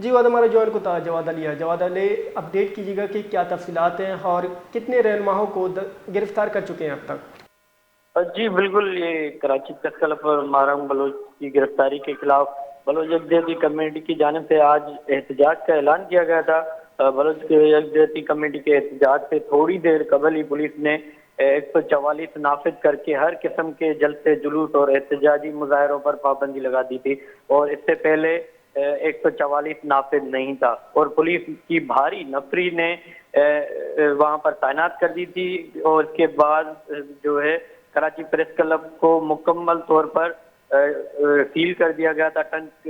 جی وعدہ ہمارا جوان کو تھا جواد علی ہے. جواد علی اپڈیٹ کیجیے گا کہ کیا تفصیلات ہیں اور کتنے رہنماؤں کو گرفتار کر چکے ہیں اب تک. جی بالکل، یہ کراچی پریس کلب پر مہرنگ بلوچ کی گرفتاری کے خلاف بلوچ یکجہتی کمیٹی کی جانب سے آج احتجاج کا اعلان کیا گیا تھا. بلوچ یکجہتی کمیٹی کے احتجاج سے تھوڑی دیر قبل ہی پولیس نے 144 نافذ کر کے ہر قسم کے جلسے جلوس اور احتجاجی مظاہروں پر پابندی لگا دی تھی، اور اس سے پہلے 144 نافذ نہیں تھا، اور پولیس کی بھاری نفری نے وہاں پر تعینات کر دی تھی. اور اس کے بعد جو ہے کراچی پریس کلب کو مکمل طور پر سیل کر دیا گیا تھا.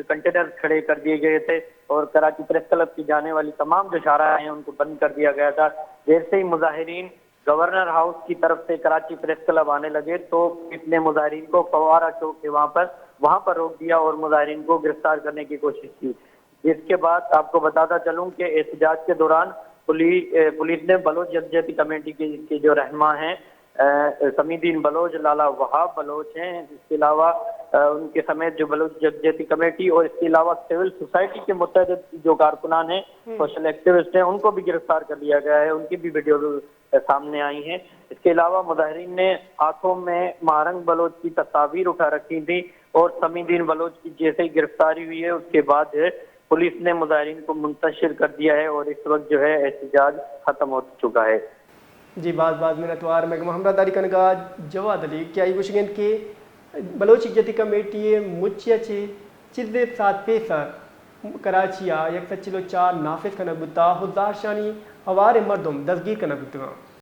کنٹینر کھڑے کر دیے گئے تھے اور کراچی پریس کلب کی جانے والی تمام جو شاہراہیں ہیں ان کو بند کر دیا گیا تھا. جیسے ہی مظاہرین گورنر ہاؤس کی طرف سے کراچی پریس کلب آنے لگے تو اس نے مظاہرین کو فوارہ چوک کے وہاں پر روک دیا اور مظاہرین کو گرفتار کرنے کی کوشش کی. جس کے بعد آپ کو بتاتا چلوں کہ احتجاج کے دوران پولیس نے بلوچ یکجہتی کمیٹی کے جو رہنما ہیں سمیع الدین بلوچ، لالا وہاب بلوچ ہیں، اس کے علاوہ ان کے سمیت جو بلوچ یکجہتی کمیٹی اور اس کے علاوہ سول سوسائٹی کے متعدد جو کارکنان ہیں، سوشل ایکٹیوسٹ ہیں، ان کو بھی گرفتار کر لیا گیا ہے. ان کی بھی ویڈیو سامنے آئی ہیں. اس کے علاوہ مظاہرین نے ہاتھوں میں مہرنگ بلوچ کی تصاویر اٹھا رکھی تھی، اور سمیع الدین بلوچ کی جیسے ہی گرفتاری ہوئی ہے اس کے بعد پولیس نے مظاہرین کو منتشر کر دیا ہے اور اس وقت جو ہے احتجاج ختم ہو چکا ہے. جی بعد میں نتوار میں محمد علی کنگا جواد علی کیا یہ وشگن کے بلوچ یکجہتی کمیٹی مچیا چیزیں ساتھ پیسر کراچیا 104 نافذ کنک بتا ہزار شانی ہوار مردم دستگیر کنک بتا.